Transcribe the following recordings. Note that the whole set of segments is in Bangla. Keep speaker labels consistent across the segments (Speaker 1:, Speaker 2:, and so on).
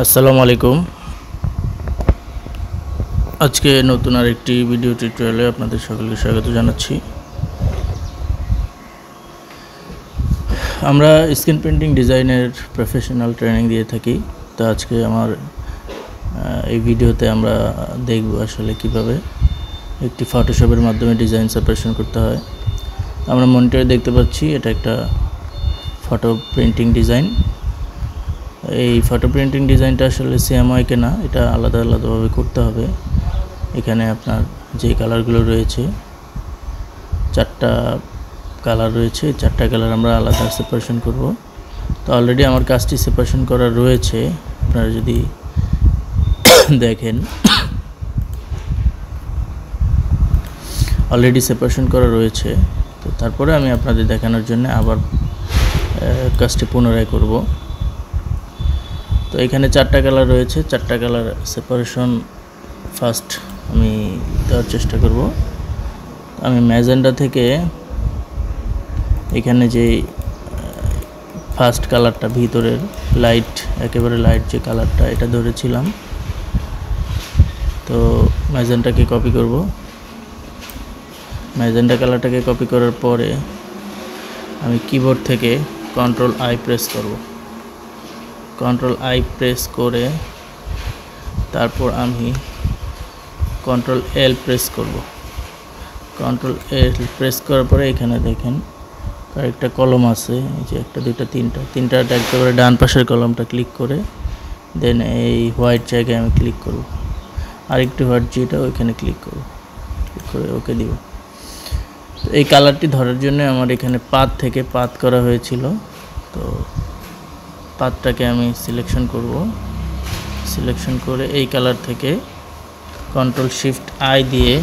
Speaker 1: আসসালামু আলাইকুম। আজকে নতুন আরেকটি ভিডিও টিউটোরিয়ালে আপনাদের সকলকে স্বাগত জানাচ্ছি। আমরা স্ক্রিন প্রিন্টিং ডিজাইনের প্রফেশনাল ট্রেনিং দিয়ে থাকি। তো আজকে আমার এই ভিডিওতে আমরা দেখব আসলে কিভাবে একটি ফটোশপের মাধ্যমে ডিজাইন সেপারেশন করতে হয়। আমরা মনিটরে দেখতে পাচ্ছি এটা একটা ফটো প্রিন্টিং ডিজাইন। এই ফটো প্রিন্টিং ডিজাইনটা আসলে সেম হয় কিনা এটা আলাদা আলাদাভাবে করতে হবে। এখানে আপনার যে কালারগুলো রয়েছে, 4টা কালার রয়েছে, 4টা কালার আমরা আলাদা সেপারেশন করব। তো অলরেডি আমার কাজটি সেপারেশন করা রয়েছে, আপনারা যদি দেখেন অলরেডি সেপারেশন করা রয়েছে। তো তারপরে আমি আপনাদের দেখানোর জন্য আবার কাজটি পুনরায় করব। তো এখানে 4টা কালার রয়েছে, 4টা কালার সেপারেশন ফার্স্ট আমি দেওয়ার চেষ্টা করব। আমি ম্যাজেন্ডা থেকে এখানে যে ফার্স্ট কালারটা ভিতরের লাইট, একেবারে লাইট যে কালারটা, এটা ধরেছিলাম। তো ম্যাজেন্ডাকে কপি করব। ম্যাজেন্ডা কালারটাকে কপি করার পরে আমি কিবোর্ড থেকে Ctrl+I প্রেস করব। Ctrl+I প্রেস করে তারপর আমি Ctrl+L প্রেস করব। Ctrl+L প্রেস করার পরে এখানে দেখেন কয়েকটা কলম আছে, এই যে 1 2 3 তিনটা একেবারে ডান পাশের কলমটা ক্লিক করে দেন এই হোয়াইট জায়গায় আমি ক্লিক করব। আরেকটু হোয়াইট যেটা ওইখানে ক্লিক করব, ক্লিক করে ওকে দিব। তো এই কালারটি ধরার জন্য আমার এখানে পাথ থেকে পাথ করা হয়েছিল। তো পাথটাকে আমি সিলেকশন করব। সিলেকশন করে এই কালার থেকে Ctrl+Shift+I দিয়ে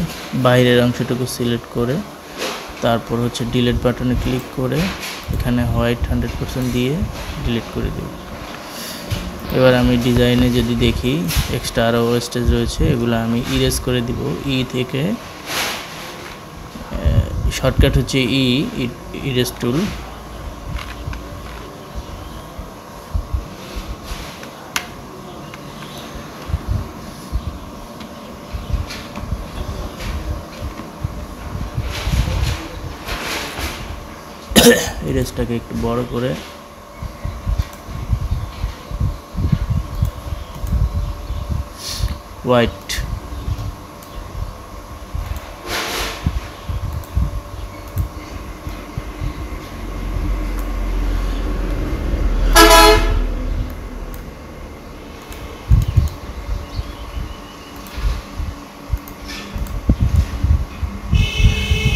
Speaker 1: বাইরের অংশটুকু সিলেক্ট করে তারপর হচ্ছে ডিলিট বাটনে ক্লিক করে এখানে হোয়াইট 100% দিয়ে ডিলিট করে দেব। এবার আমি ডিজাইনে যদি দেখি এক্সট্রা আরও ওয়েস্টেজ রয়েছে, এগুলো আমি ইরেজ করে দিব। ই থেকে শর্টকাট হচ্ছে ইরেজ টুল। ইরেজটাকে একটু বড় করে হোয়াইট,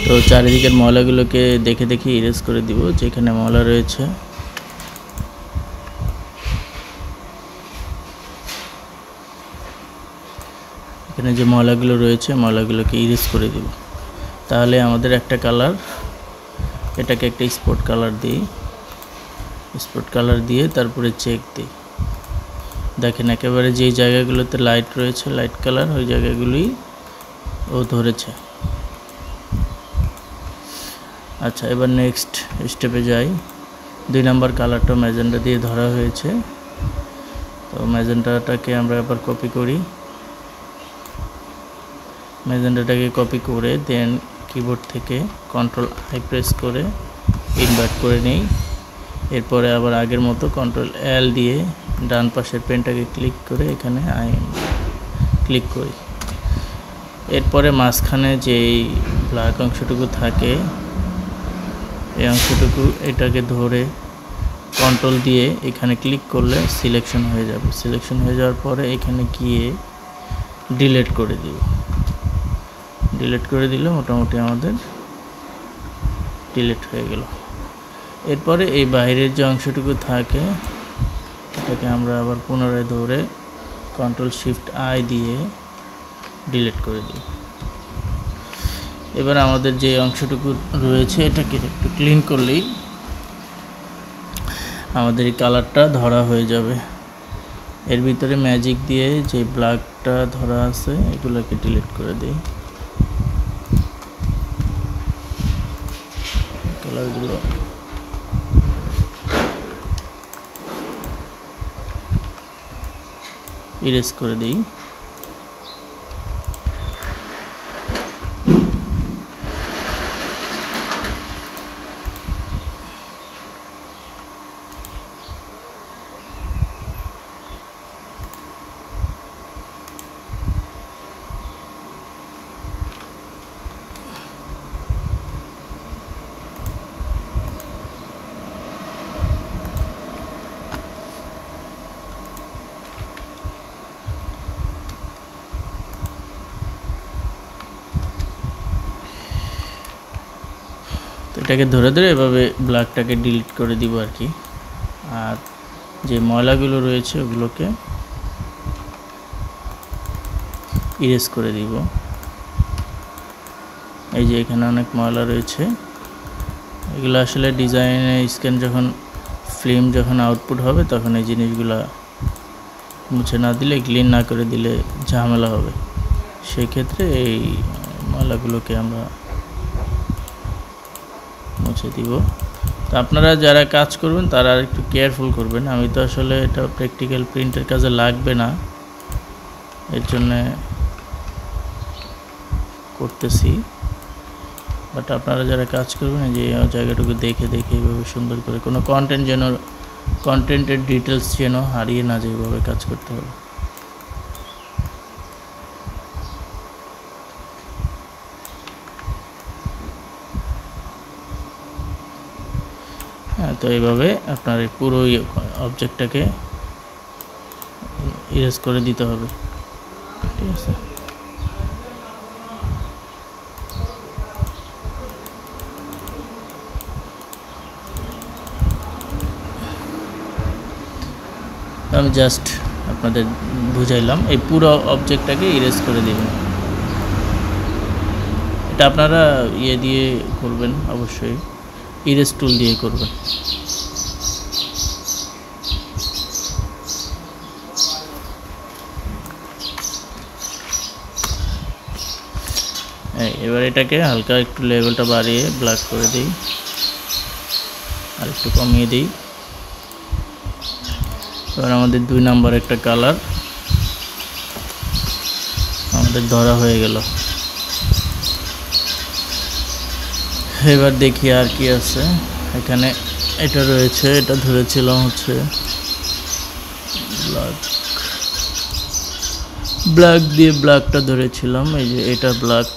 Speaker 1: তো চারিদিকের ময়লাগুলোকে দেখে দেখে ইরেজ করে দিব যেখানে ময়লা রয়েছে। এখানে যে ময়লাগুলো রয়েছে ময়লাগুলোকে ইরেজ করে দিব। তাহলে আমাদের একটা কালার, এটাকে একটা স্পট কালার দিই। স্পট কালার দিয়ে তারপরে চেক দিই। দেখেন একেবারে যেই জায়গাগুলোতে লাইট রয়েছে, লাইট কালার, ওই জায়গাগুলোই ও ধরেছে। আচ্ছা, এবার নেক্সট স্টেপে যাই। 2 নম্বর কালারটা ম্যাজেন্ডা দিয়ে ধরা হয়েছে। তো ম্যাজেন্ডাটাকে আমরা আবার কপি করি। ম্যাজেন্ডাটাকে কপি করে দেন কিবোর্ড থেকে Ctrl+I প্রেস করে ইনভার্ট করে নেই। এরপরে আবার আগের মতো Ctrl+L দিয়ে ডান পাশের পেনটাকে ক্লিক করে এখানে ক্লিক করি। এরপরে মাঝখানে যেই ব্ল্যাক অংশটুকু থাকে এই অংশটুকু এটাকে ধরে কন্ট্রোল দিয়ে এখানে ক্লিক করলে সিলেকশন হয়ে যাবে। সিলেকশন হয়ে যাওয়ার পরে এখানে গিয়ে ডিলিট করে দিব। ডিলিট করে দিলে মোটামুটি আমাদের ডিলিট হয়ে গেল। এরপরে এই বাইরের যে অংশটুকু থাকে এটাকে আমরা আবার পুনরায় ধরে Ctrl+Shift+I দিয়ে ডিলিট করে দিই। এবার আমাদের যে অংশটুকু রয়েছে এটাকে একটু ক্লিন করলেই আমাদের এই কালারটা ধরা হয়ে যাবে। এর ভিতরে ম্যাজিক দিয়ে যে ব্ল্যাকটা ধরা আছে এগুলোকে ডিলিট করে দিই। কালারগুলো ইরেজ করে দিই। এটাকে ধরে ধরে এভাবে ব্ল্যাকটাকে ডিলিট করে দিব আর কি। আর যে ময়লাগুলো রয়েছে ওগুলোকে ইরেজ করে দিব। এই যে এখানে অনেক ময়লা রয়েছে, এগুলো আসলে ডিজাইনে স্ক্যান যখন ফিল্ম যখন আউটপুট হবে তখন এই জিনিসগুলো মুছে না দিলে, ক্লিন না করে দিলে ঝামেলা হবে। সেই ক্ষেত্রে এই ময়লাগুলোকে আমরা মুছে দিব। তো আপনারা যারা কাজ করবেন তারা একটু কেয়ারফুল করবেন। আমি তো আসলে এটা প্র্যাকটিক্যাল প্রিন্টের কাজে লাগবে না, এর জন্যে করতেছি। বাট আপনারা যারা কাজ করবেন যে জায়গাটুকু দেখে দেখে এইভাবে সুন্দর করে, কোনো কন্টেন্টের ডিটেলস যেন হারিয়ে না যায়, এইভাবে কাজ করতে হবে। হ্যাঁ, তো এইভাবে আপনার এই পুরো অবজেক্টটাকে ইরেজ করে দিতে হবে, ঠিক আছে। আমি জাস্ট আপনাদের বুঝাইলাম, এই পুরো অবজেক্টটাকে ইরেজ করে দিবেন। এটা আপনারা ইয়ে দিয়ে করবেন, অবশ্যই ইরেজ টুল দিয়ে করবেন। এবার এটাকে হালকা একটু লেভেলটা বাড়িয়ে ব্ল্যাক করে দিই, আর একটু কমিয়ে দিই। এবার আমাদের 2 নাম্বার একটা কালার আমাদের ধরা হয়ে গেল। এবার দেখি আর কি আছে এখানে। এটা রয়েছে, এটা ধরেছিলাম হচ্ছে ব্ল্যাক দিয়ে, ব্ল্যাকটা ধরেছিলাম। এই যে এটা ব্ল্যাক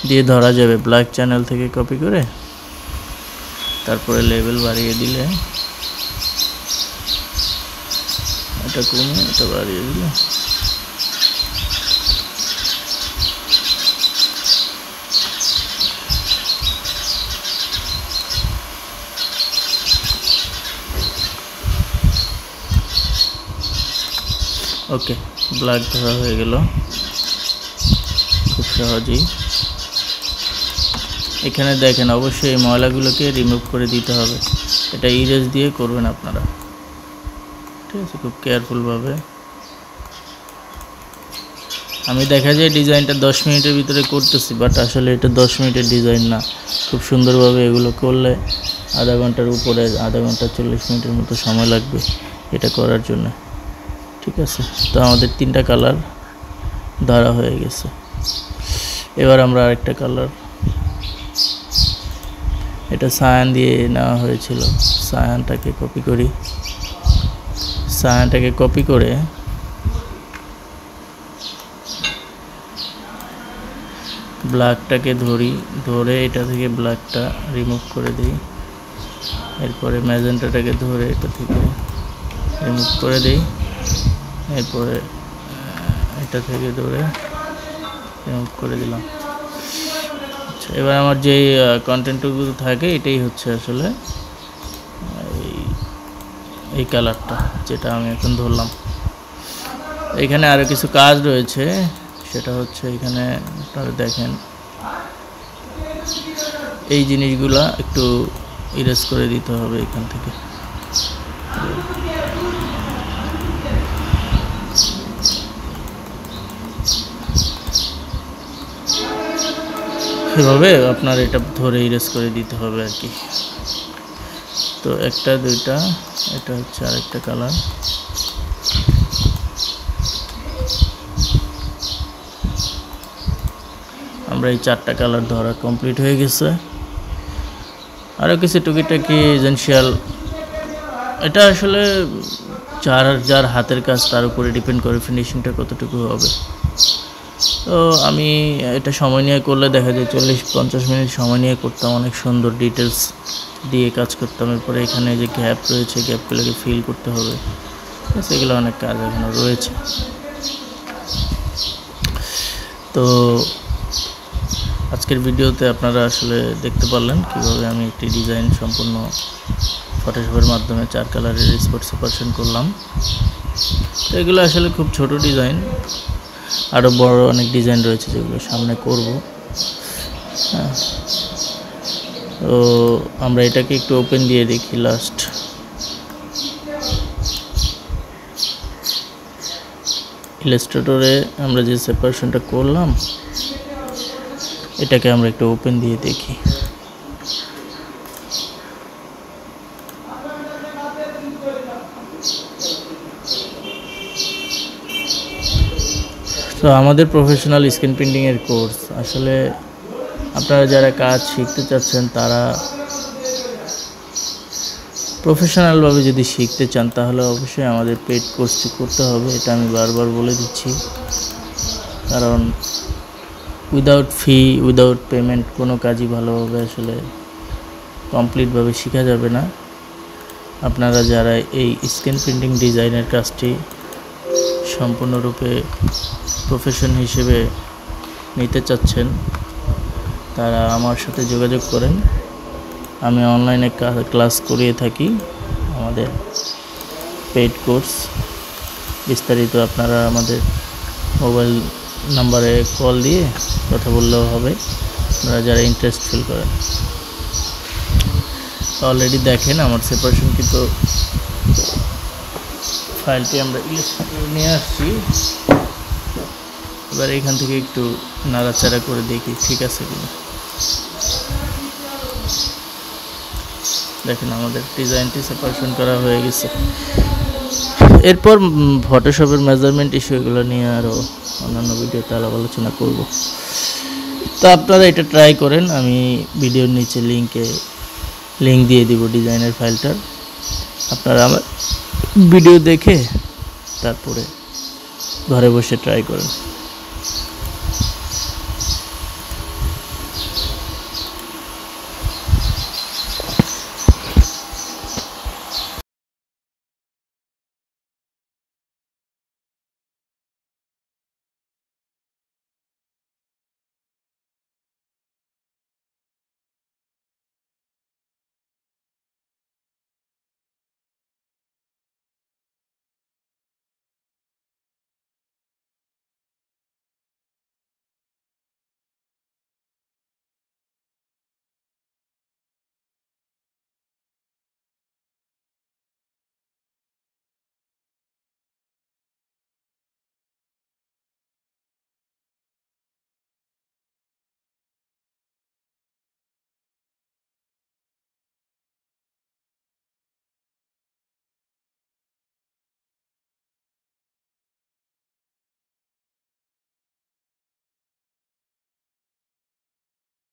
Speaker 1: দিয়ে ধরা যাবে, ব্ল্যাক চ্যানেল থেকে কপি করে তারপরে লেভেল বাড়িয়ে দিলে, এটা কমে এটা বাড়িয়ে দিলে ওকে, ব্ল্যাক ধরা হয়ে গেল খুব সহজেই। এখানে দেখেন অবশ্যই এই ময়লাগুলোকে রিমুভ করে দিতে হবে, এটা ইরেজ দিয়ে করবেন আপনারা, ঠিক আছে, খুব কেয়ারফুলভাবে। আমি দেখা যায় ডিজাইনটা 10 মিনিটের ভিতরে করতেছি, বাট আসলে এটা 10 মিনিটের ডিজাইন না। খুব সুন্দরভাবে এগুলো করলে আধা ঘন্টার উপরে, আধা ঘন্টা 40 মিনিটের মতো সময় লাগবে এটা করার জন্য, ঠিক আছে। তো আমাদের 3টা কালার ধরা হয়ে গেছে। এবার আমরা আরেকটা কালার, এটা সায়ান দিয়ে নেওয়া হয়েছিল, সায়ানটাকে কপি করি। সায়ানটাকে কপি করে ব্ল্যাকটাকে ধরে এটা থেকে ব্ল্যাকটা রিমুভ করে দিই। এরপরে ম্যাজেন্টাটাকে ধরে এটা থেকে রিমুভ করে দিই। এরপরে এটা থেকে ধরে রিমুভ করে দিলাম। আচ্ছা, এবার আমার যে কন্টেন্টগুলো থাকে এটাই হচ্ছে আসলে এই কালারটা, যেটা আমি এখন ধরলাম। এখানে আরও কিছু কাজ রয়েছে, সেটা হচ্ছে এখানে আপনারা দেখেন এই জিনিসগুলা একটু ইরেজ করে দিতে হবে এখান থেকে। এভাবে আপনার এটা ধরে ইরেজ করে দিতে হবে আর কি। তো 1টা 2টা, এটা হচ্ছে আরেকটা কালার। আমরা এই 4টা কালার ধরা কমপ্লিট হয়ে গেছে। আরও কিছু টুকিটাকি এসেনশিয়াল, এটা আসলে যার হাতের কাজ তার উপরে ডিপেন্ড করে ফিনিশিংটা কতটুকু হবে। তো আমি এটা সময় নিয়ে করলে দেখা যায় 40-50 মিনিট সময় নিয়ে করতাম, অনেক সুন্দর ডিটেলস দিয়ে কাজ করতাম। এরপরে এখানে যে গ্যাপ রয়েছে, গ্যাপগুলোকে ফিল করতে হবে, সেগুলো অনেক কাজ এখনও রয়েছে। তো আজকের ভিডিওতে আপনারা আসলে দেখতে পারলেন কীভাবে আমি একটি ডিজাইন সম্পূর্ণ ফটোশপের মাধ্যমে 4 কালারের স্পট সেপারেশন করলাম। তো এগুলো আসলে খুব ছোট ডিজাইন, আরও বড় অনেক ডিজাইন রয়েছে যেগুলো সামনে করব। হ্যাঁ, তো আমরা এটাকে একটু ওপেন দিয়ে দেখি। লাস্ট ইলাস্ট্রেটরে আমরা যে সেপারেশনটা করলাম, এটাকে আমরা একটু ওপেন দিয়ে দেখি। তো আমাদের প্রফেশনাল স্ক্রিন প্রিন্টিংয়ের কোর্স, আসলে আপনারা যারা কাজ শিখতে চাচ্ছেন, তারা প্রফেশনালভাবে যদি শিখতে চান, তাহলে অবশ্যই আমাদের পেড কোর্সটি করতে হবে। এটা আমি বারবার বলে দিচ্ছি, কারণ উইদাউট ফি, উইদাউট পেমেন্ট কোনো কাজই ভালোভাবে আসলে কমপ্লিটভাবে শেখা যাবে না। আপনারা যারা এই স্ক্রিন প্রিন্টিং ডিজাইনের কাজটি সম্পূর্ণরূপে প্রফেশন হিসেবে নিতে চাচ্ছেন, তারা আমার সাথে যোগাযোগ করেন। আমি অনলাইনে ক্লাস করিয়ে থাকি, আমাদের পেইড কোর্স। বিস্তারিত আপনারা আমাদের মোবাইল নাম্বারে কল দিয়ে কথা বললেও হবে, আপনারা যারা ইন্টারেস্ট ফিল করেন। অলরেডি দেখেন আমার সেপারেশন কিন্তু ফাইলটি আমরা ইলাস্ট্রেটরে নিয়ে আসছি। এবার এখান থেকে একটু নাড়াচাড়া করে দেখি ঠিক আছে কিনা। দেখেন আমাদের ডিজাইনটি সেপারেশন করা হয়ে গেছে। এরপর ফটোশপের মেজারমেন্ট ইস্যু, এগুলো নিয়ে আরও অন্যান্য ভিডিওতে আলোচনা করব। তো আপনারা এটা ট্রাই করেন, আমি ভিডিওর নিচে লিঙ্ক দিয়ে দিব ডিজাইনের ফাইলটার। আপনারা আমার ভিডিও দেখে তারপরে ঘরে বসে ট্রাই করেন।